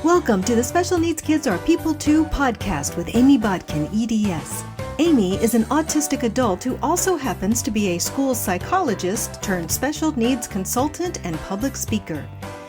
Welcome to the Special Needs Kids Are People Too podcast with Amy Bodkin, EDS. Amy is an autistic adult who also happens to be a school psychologist turned special needs consultant and public speaker.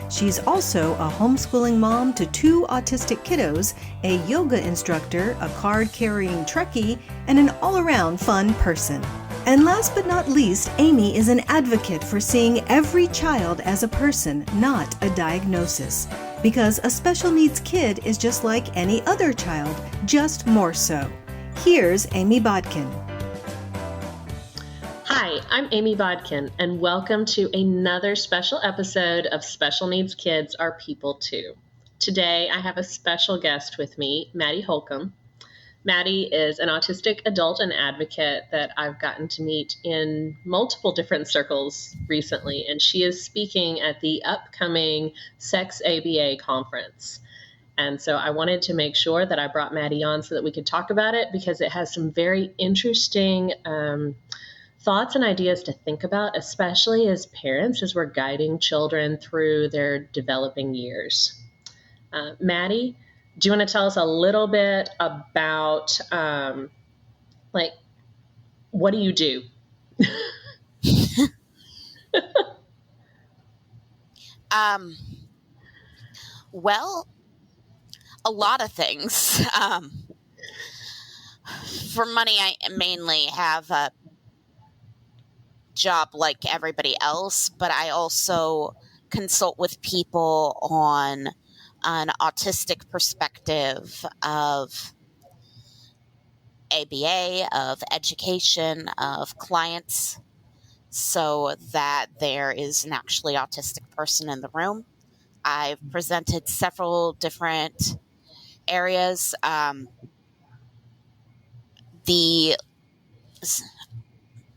She's also a homeschooling mom to 2 autistic kiddos, a yoga instructor, a card-carrying Trekkie, and an all-around fun person. And last but not least, Amy is an advocate for seeing every child as a person, not a diagnosis. Because a special needs kid is just like any other child, just more so. Here's Amy Bodkin. Hi, I'm Amy Bodkin, and welcome to another special episode of Special Needs Kids Are People Too. Today, I have a special guest with me, Maddie Holcomb. Maddie is an autistic adult and advocate that I've gotten to meet in multiple different circles recently, and she is speaking at the upcoming Sex ABA conference. And so I wanted to make sure that I brought Maddie on so that we could talk about it because it has some very interesting thoughts and ideas to think about, especially as parents, as we're guiding children through their developing years. Maddie, do you want to tell us a little bit about, what do you do? Well, a lot of things. For money, I mainly have a job like everybody else, but I also consult with people on an autistic perspective of ABA, of education, of clients, so that there is an actually autistic person in the room. I've presented several different areas. The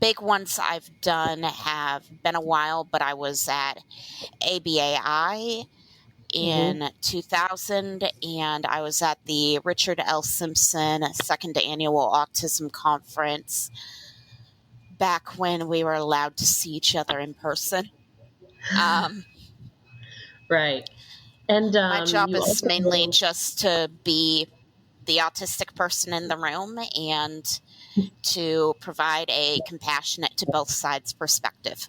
big ones I've done have been a while, but I was at ABAI in 2000, and I was at the Richard L. Simpson Second Annual Autism Conference back when we were allowed to see each other in person. Right. And my job is mainly just to be the autistic person in the room and to provide a compassionate to both sides perspective.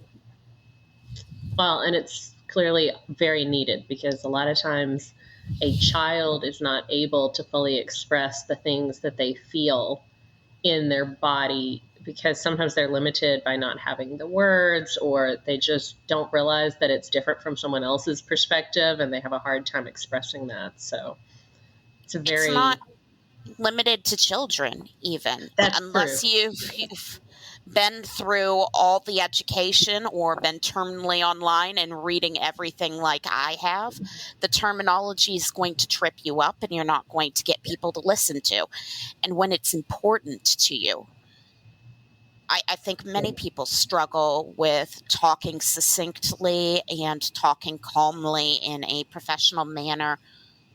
Well, and it's clearly very needed because a lot of times a child is not able to fully express the things that they feel in their body because sometimes they're limited by not having the words, or they just don't realize that it's different from someone else's perspective and they have a hard time expressing that. So it's not limited to children even. That's unless true. You've been through all the education or been terminally online and reading everything like I have, the terminology is going to trip you up and you're not going to get people to listen to. And when it's important to you, I think many people struggle with talking succinctly and talking calmly in a professional manner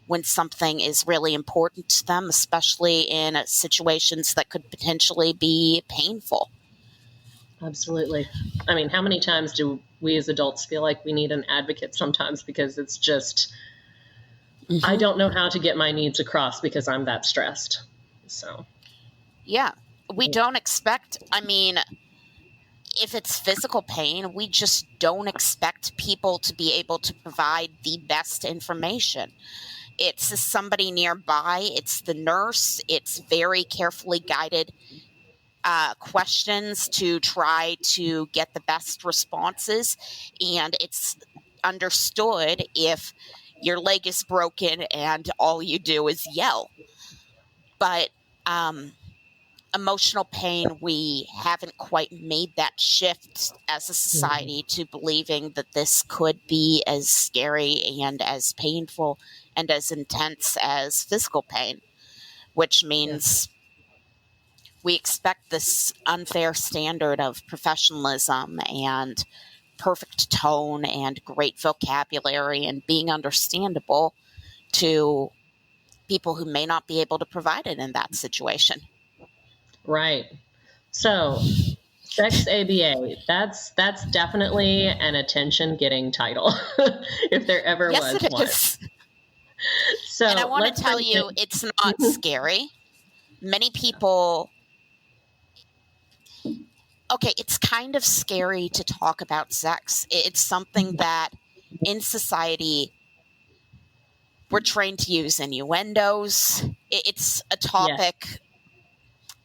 when something is really important to them, especially in situations that could potentially be painful. Absolutely. I mean, how many times do we as adults feel like we need an advocate sometimes because it's just, I don't know how to get my needs across because I'm that stressed. So, yeah, we don't expect, if it's physical pain, we just don't expect people to be able to provide the best information. It's somebody nearby, it's the nurse, it's very carefully guided questions to try to get the best responses, and it's understood if your leg is broken and all you do is yell. But emotional pain, we haven't quite made that shift as a society to believing that this could be as scary and as painful and as intense as physical pain, which means we expect this unfair standard of professionalism and perfect tone and great vocabulary and being understandable to people who may not be able to provide it in that situation. Right. So, Sex ABA, that's definitely an attention-getting title, if there ever was one. Is. So And I want let's to tell bring you, it's not scary. Many people, okay, it's kind of scary to talk about sex. It's something that in society we're trained to use innuendos. It's a Yes, topic,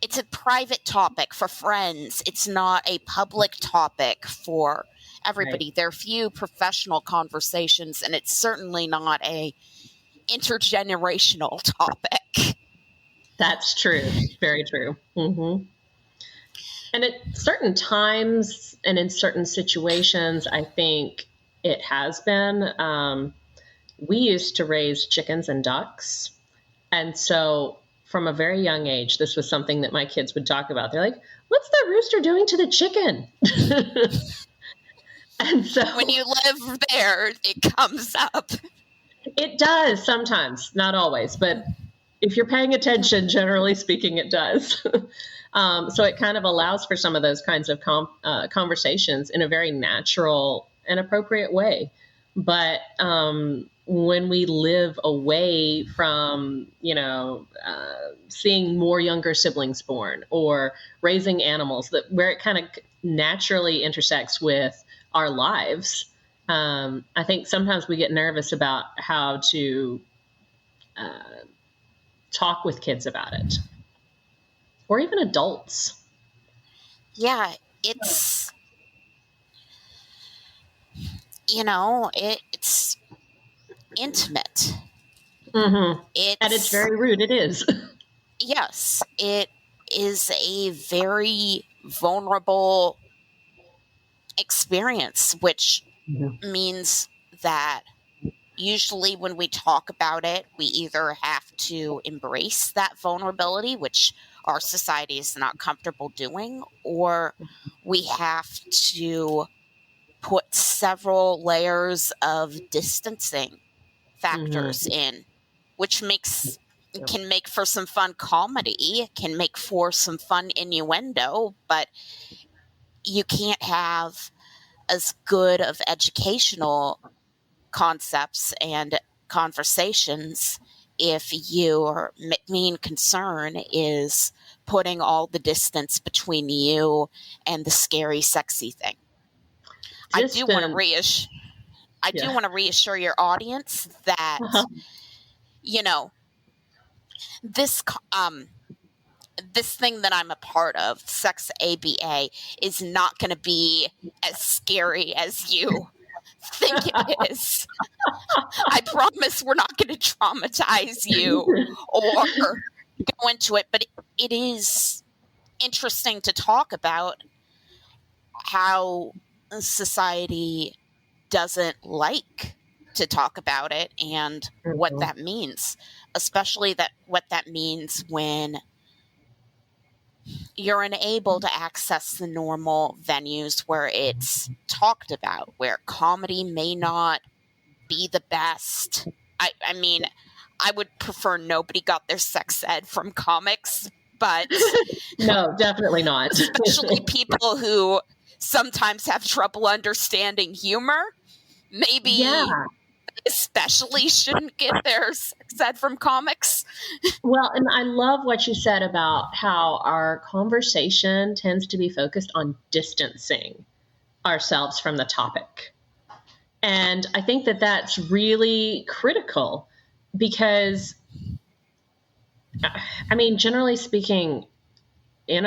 it's a private topic for friends. It's not a public topic for right. everybody. There are few professional conversations, and it's certainly not a intergenerational topic. That's true. Very true. And at certain times and in certain situations, I think it has been. We used to raise chickens and ducks. And so from a very young age, this was something that my kids would talk about. They're like, what's the rooster doing to the chicken? And so When you live there, it comes up. it does sometimes, not always, but if you're paying attention, generally speaking, it does. So it kind of allows for some of those kinds of conversations in a very natural and appropriate way. But when we live away from, seeing more younger siblings born or raising animals, where it kind of naturally intersects with our lives, I think sometimes we get nervous about how to talk with kids about it, or even adults. Yeah, it's, it's intimate. And it's very rude. It is. Yes, it is a very vulnerable experience, which means that usually when we talk about it, we either have to embrace that vulnerability, which our society is not comfortable doing, or we have to put several layers of distancing factors in, which can make for some fun comedy, can make for some fun innuendo, but you can't have as good of educational concepts and conversations if your main concern is putting all the distance between you and the scary, sexy thing. I do want to reassure your audience that this this thing that I'm a part of, Sex ABA, is not going to be as scary as you think it is. I promise we're not going to traumatize you or go into it, but it is interesting to talk about how society doesn't like to talk about it and what that means, especially what that means when you're unable to access the normal venues where it's talked about, where comedy may not be the best. I mean, I would prefer nobody got their sex ed from comics, but no, definitely not. Especially people who sometimes have trouble understanding humor, maybe especially shouldn't get their sex ed from comics. Well, and I love what you said about how our conversation tends to be focused on distancing ourselves from the topic. And I think that that's really critical because, I mean, generally speaking, with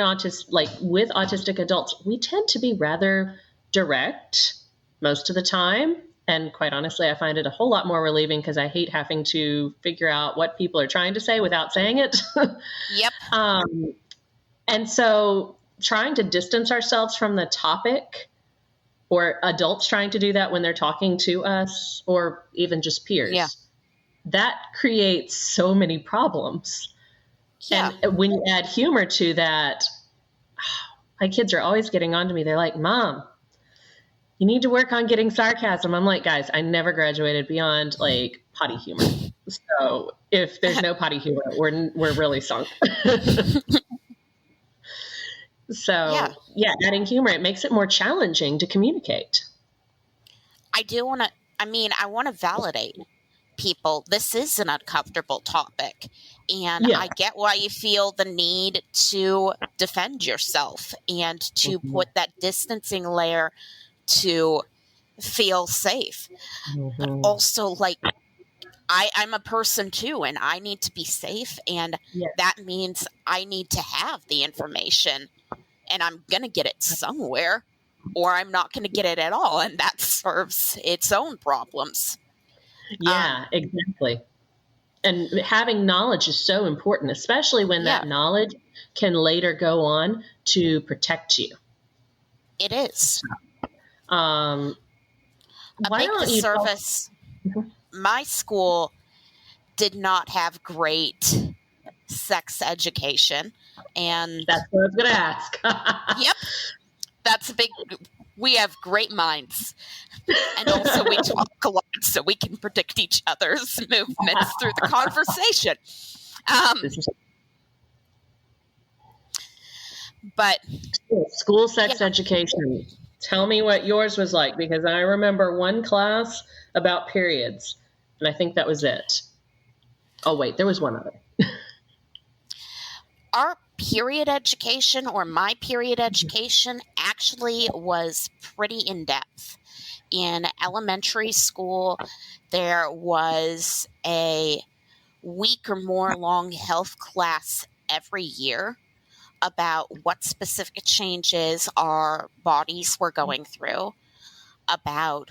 autistic adults, we tend to be rather direct most of the time. And quite honestly, I find it a whole lot more relieving because I hate having to figure out what people are trying to say without saying it. Yep. And so trying to distance ourselves from the topic, or adults trying to do that when they're talking to us, or even just peers, that creates so many problems. Yeah. And when you add humor to that, my kids are always getting on to me. They're like, Mom, you need to work on getting sarcasm. I'm like, guys, I never graduated beyond like potty humor. So if there's no potty humor, we're really sunk. So adding humor, it makes it more challenging to communicate. I want to validate people this is an uncomfortable topic. And Yeah. I get why you feel the need to defend yourself and to put that distancing layer to feel safe. But also, like, I'm a person too, and I need to be safe. And that means I need to have the information, and I'm going to get it somewhere, or I'm not going to get it at all. And that serves its own problems. Yeah, exactly. And having knowledge is so important, especially when that knowledge can later go on to protect you. It is. Why don't you disservice. My school did not have great sex education, and that's what I was going to ask. Yep, that's a big. We have great minds, and also we talk a lot, so we can predict each other's movements through the conversation. But school sex education. Tell me what yours was like, because I remember one class about periods, and I think that was it. Oh, wait, there was one other. Our period education, or my period education, actually was pretty in-depth. In elementary school, there was a week or more long health class every year about what specific changes our bodies were going through, about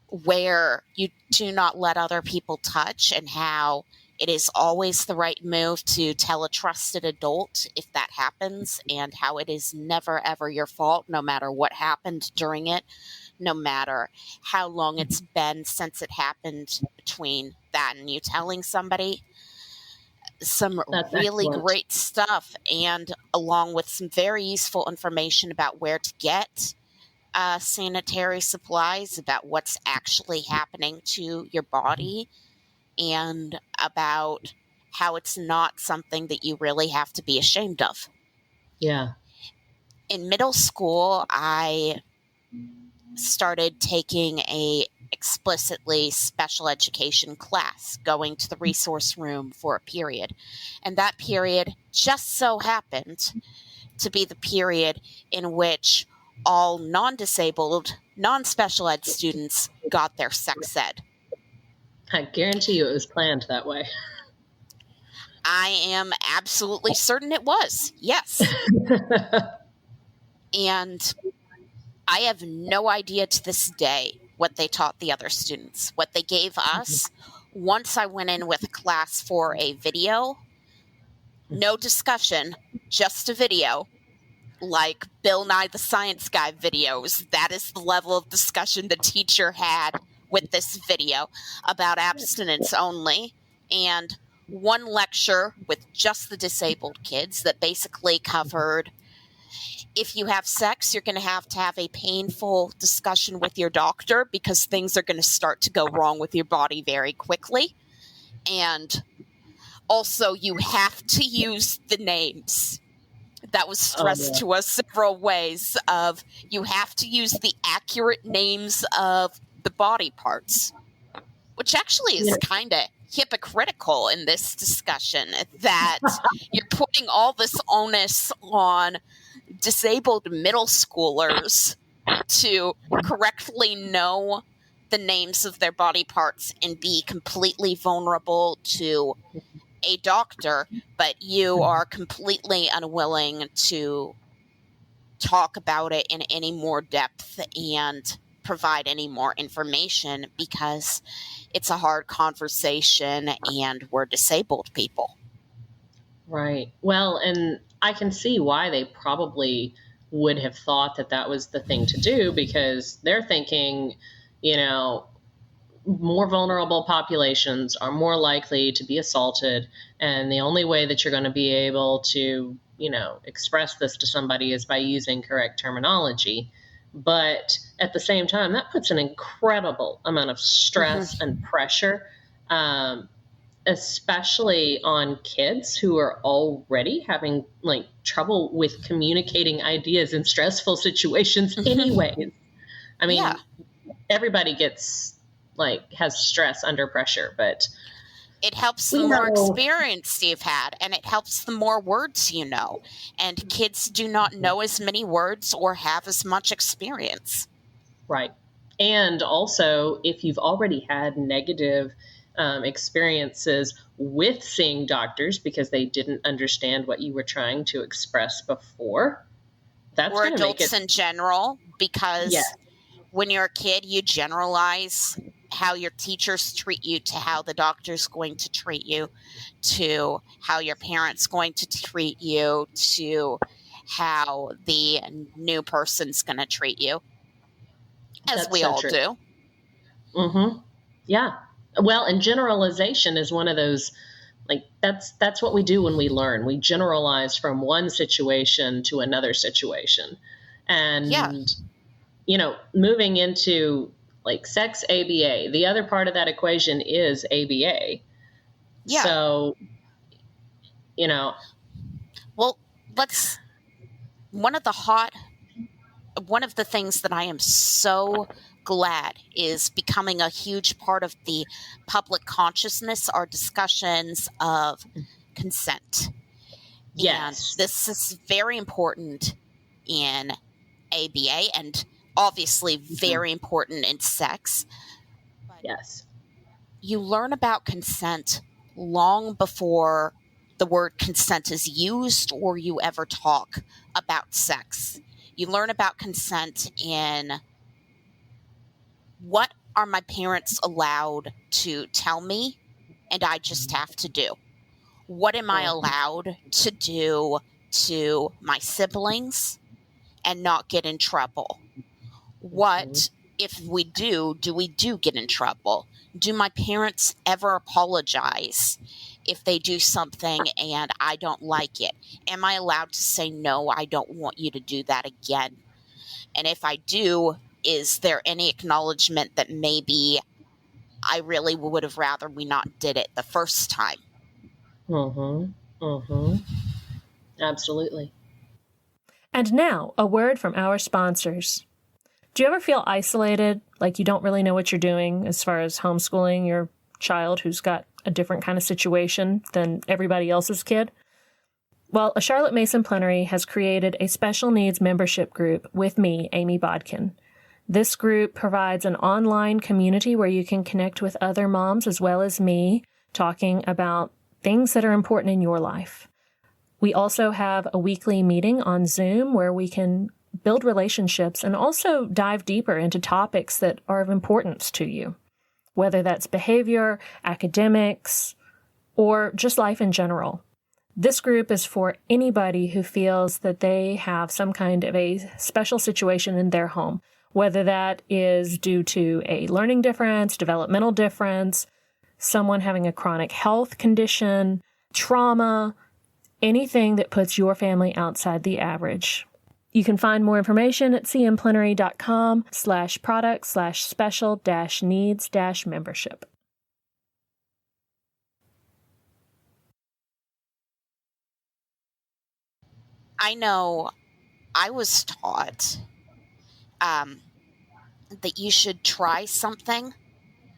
where you do not let other people touch, and how it is always the right move to tell a trusted adult if that happens, and how it is never, ever your fault, no matter what happened during it, no matter how long it's been since it happened between that and you telling somebody. Some That's really excellent. Great stuff, and along with some very useful information about where to get sanitary supplies, about what's actually happening to your body, and about how it's not something that you really have to be ashamed of. Yeah. In middle school, I started taking a explicitly special education class, going to the resource room for a period. And that period just so happened to be the period in which all non-disabled, non-special ed students got their sex ed. I guarantee you it was planned that way. I am absolutely certain it was, yes. And I have no idea to this day what they taught the other students. What they gave us, once I went in with a class for a video, no discussion, just a video, like Bill Nye the Science Guy videos. That is the level of discussion the teacher had with this video about abstinence only, and one lecture with just the disabled kids that basically covered, if you have sex, you're going to have a painful discussion with your doctor, because things are going to start to go wrong with your body very quickly. And also, you have to use the names. That was stressed to us several ways of, you have to use the accurate names of the body parts, which actually is kind of hypocritical in this discussion, that you're putting all this onus on disabled middle schoolers to correctly know the names of their body parts and be completely vulnerable to a doctor, but you are completely unwilling to talk about it in any more depth and provide any more information, because it's a hard conversation and we're disabled people. Right. Well, and I can see why they probably would have thought that that was the thing to do, because they're thinking, more vulnerable populations are more likely to be assaulted, and the only way that you're going to be able to, express this to somebody is by using correct terminology. But at the same time, that puts an incredible amount of stress and pressure, especially on kids who are already having trouble with communicating ideas in stressful situations anyways. I mean, everybody gets has stress under pressure, but it helps the more experience you've had, and it helps the more words you know. And kids do not know as many words or have as much experience. Right. And also, if you've already had negative experiences with seeing doctors because they didn't understand what you were trying to express before, that's or going to make adults it in general, because when you're a kid, you generalize how your teachers treat you to how the doctor's going to treat you, to how your parents going to treat you, to how the new person's going to treat you, as we all do. Mm-hmm. Yeah. Well, and generalization is one of those, that's what we do when we learn. We generalize from one situation to another situation. And, moving into sex ABA, the other part of that equation is ABA. Yeah. So, Well, one of the things that I am so glad is becoming a huge part of the public consciousness are discussions of consent. Yes. And this is very important in ABA and obviously very important in sex. Yes. You learn about consent long before the word consent is used or you ever talk about sex. You learn about consent in what are my parents allowed to tell me and I just have to do? What am I allowed to do to my siblings and not get in trouble? What, if we do we get in trouble? Do my parents ever apologize if they do something and I don't like it? Am I allowed to say, no, I don't want you to do that again? And if I do, is there any acknowledgement that maybe I really would have rather we not did it the first time? Absolutely. And now, a word from our sponsors. Do you ever feel isolated, like you don't really know what you're doing as far as homeschooling your child who's got a different kind of situation than everybody else's kid? Well, a Charlotte Mason Plenary has created a special needs membership group with me, Amy Bodkin. This group provides an online community where you can connect with other moms as well as me, talking about things that are important in your life. We also have a weekly meeting on Zoom where we can build relationships and also dive deeper into topics that are of importance to you, whether that's behavior, academics, or just life in general. This group is for anybody who feels that they have some kind of a special situation in their home, whether that is due to a learning difference, developmental difference, someone having a chronic health condition, trauma, anything that puts your family outside the average. You can find more information at cmplenary.com/product/special-needs-membership. I know I was taught that you should try something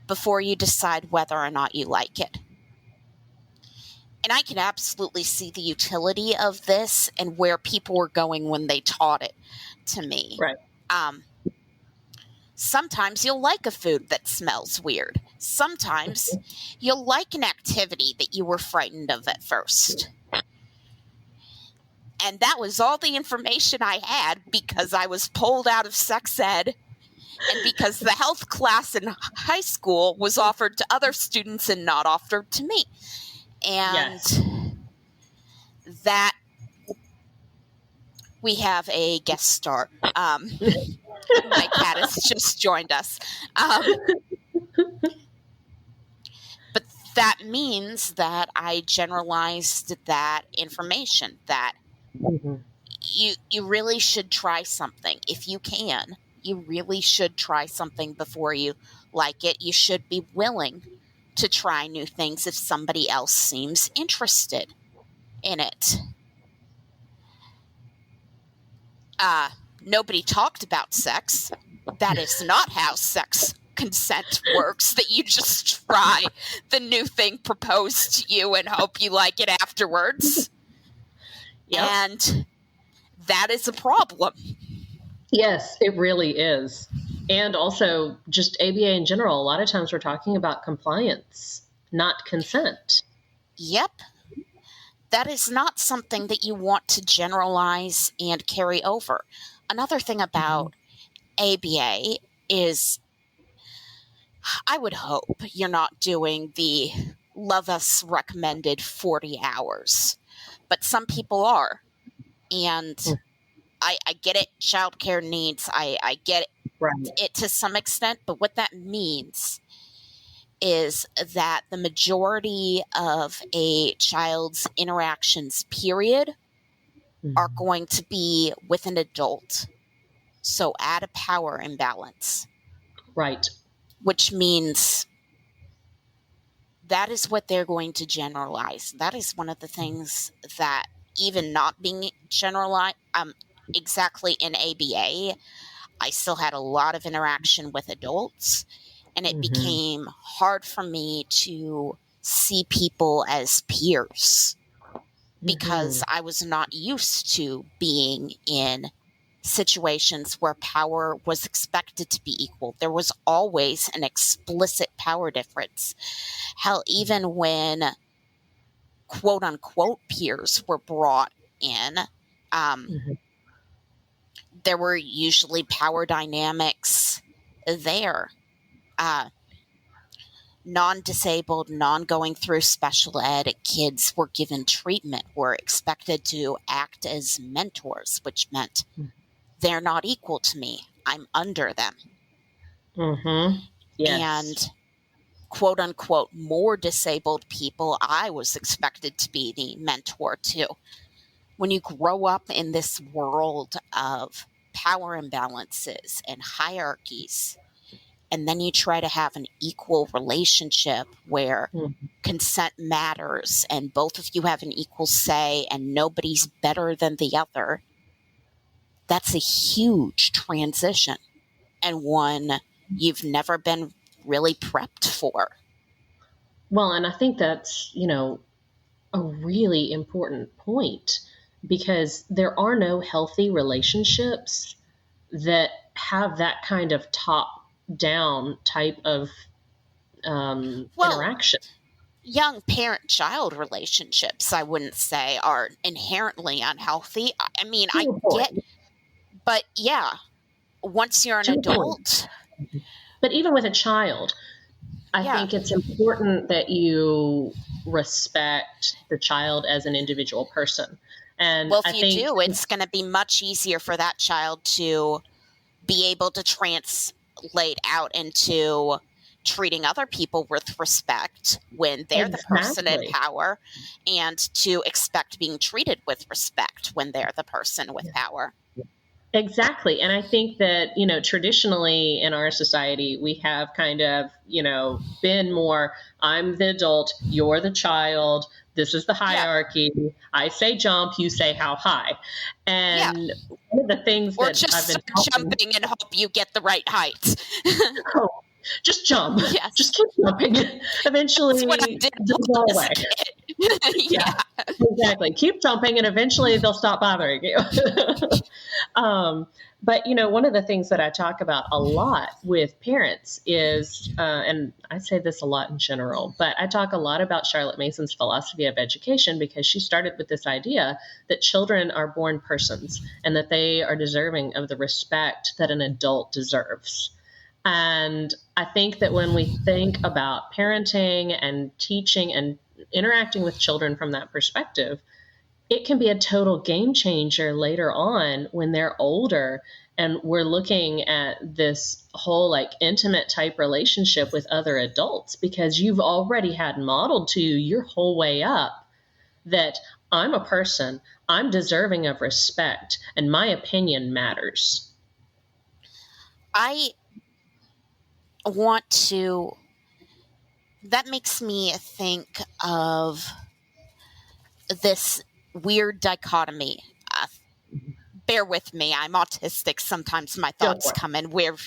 before you decide whether or not you like it. And I can absolutely see the utility of this and where people were going when they taught it to me. Right. Sometimes you'll like a food that smells weird. Sometimes you'll like an activity that you were frightened of at first. And that was all the information I had because I was pulled out of sex ed and because the health class in high school was offered to other students and not offered to me. And that we have a guest star. My cat has just joined us. But that means that I generalized that information, that you really should try something. If you can, you really should try something before you like it. You should be willing to try new things if somebody else seems interested in it. Nobody talked about sex. That is not how sex consent works, that you just try the new thing proposed to you and hope you like it afterwards. Yep. And that is a problem. Yes, it really is. And also just ABA in general, a lot of times we're talking about compliance, not consent. Yep. That is not something that you want to generalize and carry over. Another thing about ABA is, I would hope you're not doing the love us recommended 40 hours, but some people are. And I get it, childcare needs, I get it to some extent, but what that means is that the majority of a child's interactions, period, are going to be with an adult. So at a power imbalance. Right. Which means that is what they're going to generalize. That is one of the things that, even not being generalized, exactly in ABA, I still had a lot of interaction with adults, and it became hard for me to see people as peers because I was not used to being in situations where power was expected to be equal. There was always an explicit power difference. Hell, even when quote unquote peers were brought in, there were usually power dynamics there. Non-disabled, non-going through special ed kids were given treatment, were expected to act as mentors, which meant they're not equal to me. I'm under them. Yes. And quote unquote more disabled people, I was expected to be the mentor to. When you grow up in this world of power imbalances and hierarchies, and then you try to have an equal relationship where consent matters and both of you have an equal say and nobody's better than the other, that's a huge transition, and one you've never been really prepped for. Well, and I think that's, a really important point, because there are no healthy relationships that have that kind of top-down type of interaction. Young parent-child relationships, I wouldn't say, are inherently unhealthy. I mean, I get, but yeah, once you're an adult. But even with a child, I think it's important that you respect the child as an individual person. And well, if you do, it's going to be much easier for that child to be able to translate out into treating other people with respect when they're the person in power, and to expect being treated with respect when they're the person with power. Exactly. And I think that, traditionally in our society, we have kind of, been more, I'm the adult, you're the child, this is the hierarchy. Yeah. I say jump, you say how high. And one of the things or that just I've been jumping and hope you get the right height. Just jump. Yes. Just keep jumping. Eventually, that's what I did they'll go away. Yeah, exactly. Keep jumping, and eventually they'll stop bothering you. But, one of the things that I talk about a lot with parents is, and I say this a lot in general, but I talk a lot about Charlotte Mason's philosophy of education, because she started with this idea that children are born persons and that they are deserving of the respect that an adult deserves. And I think that when we think about parenting and teaching and interacting with children from that perspective, it can be a total game changer later on when they're older and we're looking at this whole intimate type relationship with other adults, because you've already had modeled to you your whole way up that I'm a person, I'm deserving of respect, and my opinion matters. That makes me think of this weird dichotomy. Bear with me, I'm autistic. Sometimes my thoughts come in weird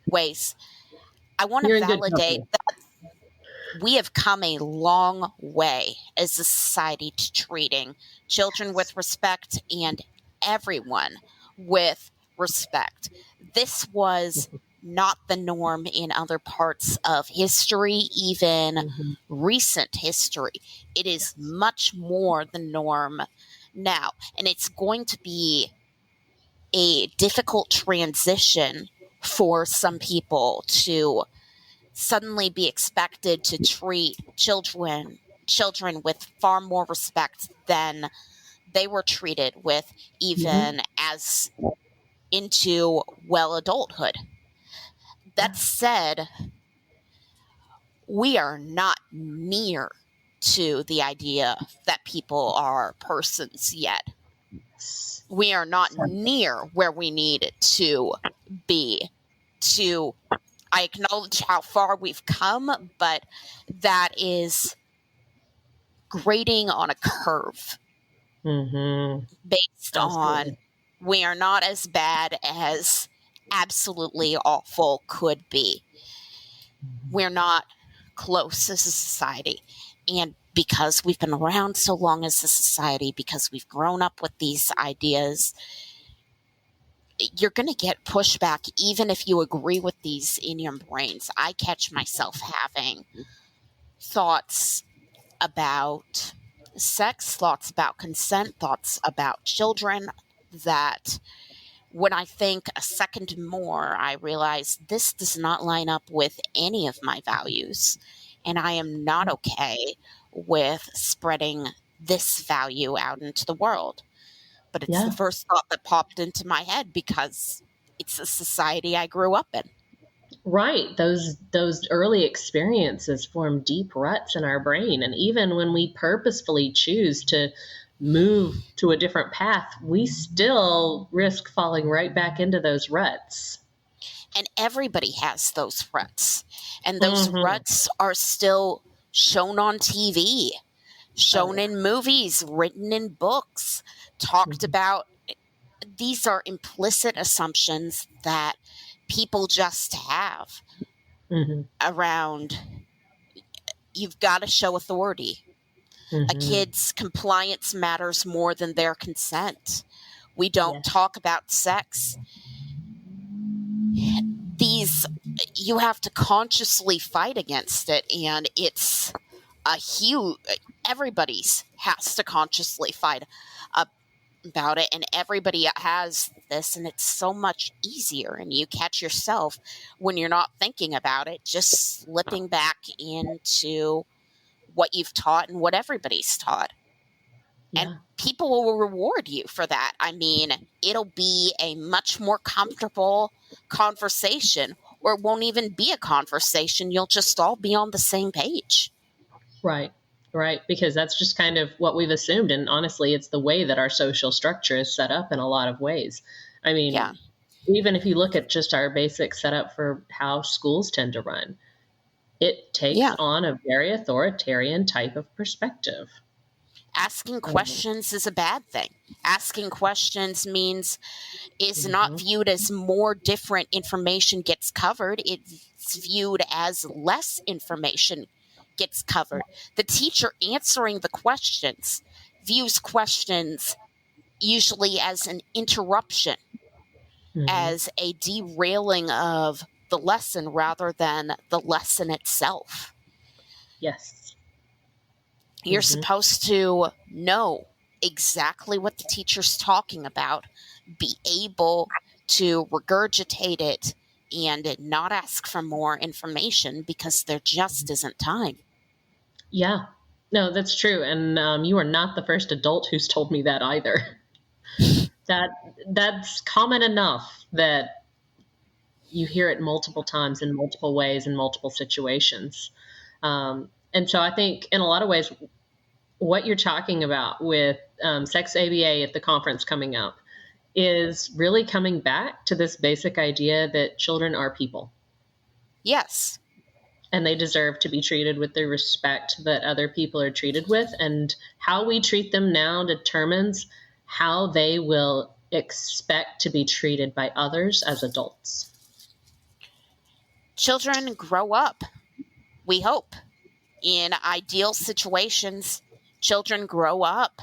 ways. I want You're to in good validate company. that we have come a long way as a society to treating children with respect and everyone with respect. This was not the norm in other parts of history, even recent history. It is much more the norm now, and it's going to be a difficult transition for some people to suddenly be expected to treat children with far more respect than they were treated with, even as into adulthood. That said, we are not near to the idea that people are persons yet. We are not near where we need to be. I acknowledge how far we've come, but that is grading on a curve based Absolutely. on we are not as bad as absolutely awful could be. We're not close as a society. And because we've been around so long as a society, because we've grown up with these ideas, you're going to get pushback even if you agree with these in your brains. I catch myself having thoughts about sex, thoughts about consent, thoughts about children that when I think a second more, I realize this does not line up with any of my values. And I am not okay with spreading this value out into the world. But it's the first thought that popped into my head because it's the society I grew up in. Right. Those early experiences form deep ruts in our brain. And even when we purposefully choose to move to a different path, we still risk falling right back into those ruts. And everybody has those ruts. And those ruts are still shown on TV, shown in movies, written in books, talked about. These are implicit assumptions that people just have around. You've got to show authority. A kid's compliance matters more than their consent. We don't talk about sex. You have to consciously fight against it, and it's everybody has to consciously fight about it, and everybody has this, and it's so much easier, and you catch yourself when you're not thinking about it, just slipping back into what you've taught and what everybody's taught. And people will reward you for that. I mean, it'll be a much more comfortable conversation, or it won't even be a conversation. You'll just all be on the same page. Right. Because that's just kind of what we've assumed. And honestly, it's the way that our social structure is set up in a lot of ways. I mean, even if you look at just our basic setup for how schools tend to run, it takes on a very authoritarian type of perspective. Asking questions is a bad thing. Asking questions is not viewed as more different information gets covered. It's viewed as less information gets covered. The teacher answering the questions views questions usually as an interruption, as a derailing of the lesson rather than the lesson itself. Yes. You're supposed to know exactly what the teacher's talking about, be able to regurgitate it, and not ask for more information because there just isn't time. Yeah. No, that's true. And you are not the first adult who's told me that either. That's common enough that you hear it multiple times in multiple ways in multiple situations. And so I think in a lot of ways, what you're talking about with Sex ABA at the conference coming up is really coming back to this basic idea that children are people. Yes. And they deserve to be treated with the respect that other people are treated with. And how we treat them now determines how they will expect to be treated by others as adults. children grow up, we hope. In ideal situations, children grow up.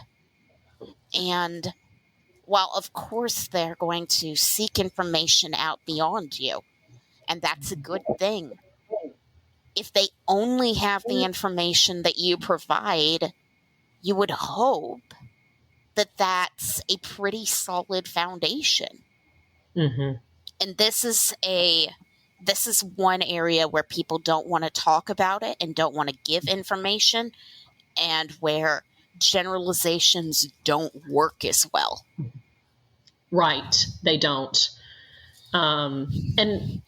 And while, of course, they're going to seek information out beyond you, and that's a good thing. If they only have the information that you provide, you would hope that that's a pretty solid foundation. Mm-hmm. And this is one area where people don't want to talk about it and don't want to give information, and where generalizations don't work as well. Right. They don't. And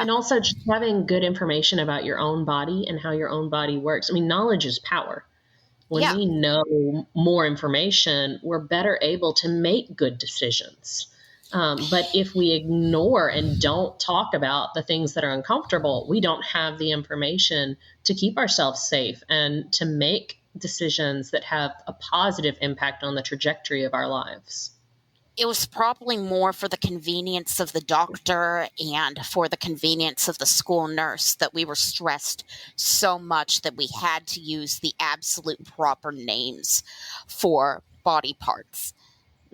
also just having good information about your own body and how your own body works. I mean, knowledge is power. When we know more information, we're better able to make good decisions. But if we ignore and don't talk about the things that are uncomfortable, we don't have the information to keep ourselves safe and to make decisions that have a positive impact on the trajectory of our lives. It was probably more for the convenience of the doctor and for the convenience of the school nurse that we were stressed so much that we had to use the absolute proper names for body parts.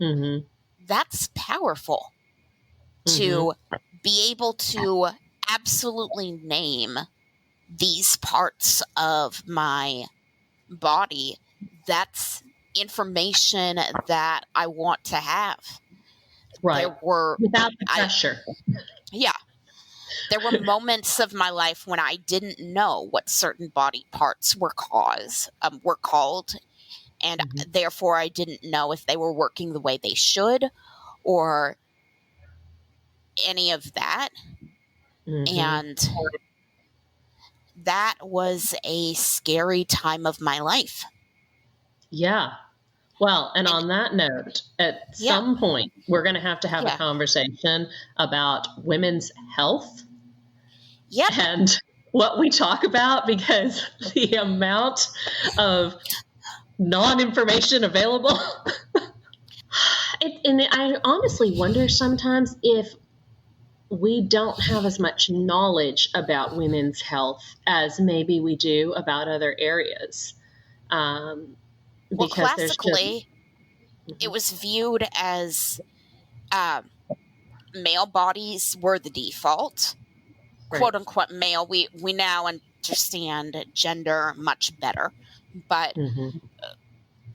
Mm-hmm. That's powerful, to be able to absolutely name these parts of my body. That's information that I want to have. Right. Without the pressure. There were moments of my life when I didn't know what certain body parts were called, and therefore I didn't know if they were working the way they should or any of that. And that was a scary time of my life. Yeah. Well, and on that note, at some point, we're going to have a conversation about women's health and what we talk about, because the amount of non-information available. And I honestly wonder sometimes if we don't have as much knowledge about women's health as maybe we do about other areas. Well, classically, it was viewed as male bodies were the default, quote unquote male. We now understand gender much better, but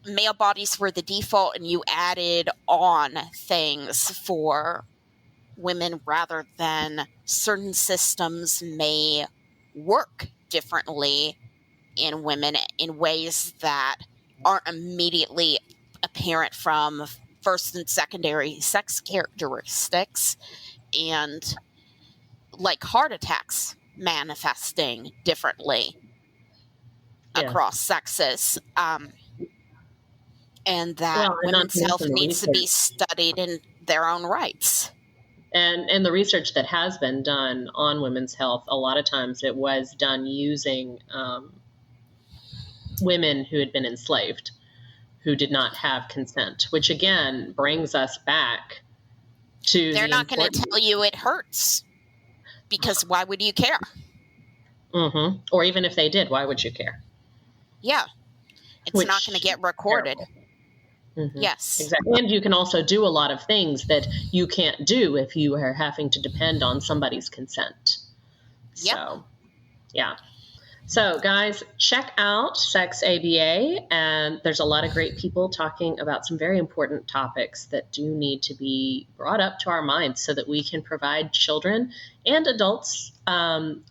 male bodies were the default, and you added on things for women rather than certain systems may work differently in women in ways that aren't immediately apparent from first and secondary sex characteristics, and like heart attacks manifesting differently across sexes, and that women's health needs to be studied in their own rights. And the research that has been done on women's health, a lot of times it was done using women who had been enslaved, who did not have consent, which again brings us back to they're not going to tell you it hurts, because why would you care? Or even if they did, why would you care? Yeah. It's not going to get recorded. Yes. Exactly. And you can also do a lot of things that you can't do if you are having to depend on somebody's consent. Yep. So, yeah. So, guys, check out Sex ABA, and there's a lot of great people talking about some very important topics that do need to be brought up to our minds so that we can provide children and adults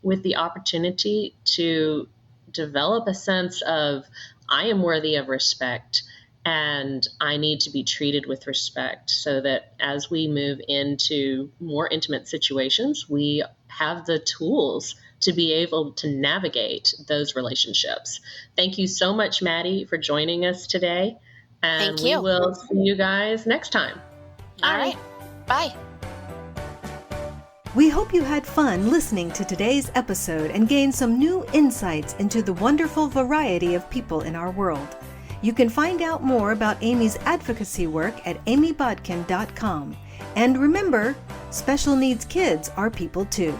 with the opportunity to develop a sense of, I am worthy of respect and I need to be treated with respect, so that as we move into more intimate situations, we have the tools to be able to navigate those relationships. Thank you so much, Maddie, for joining us today. And Thank you. We will see you guys next time. All right. Bye. We hope you had fun listening to today's episode and gained some new insights into the wonderful variety of people in our world. You can find out more about Amy's advocacy work at amybodkin.com. And remember, special needs kids are people too.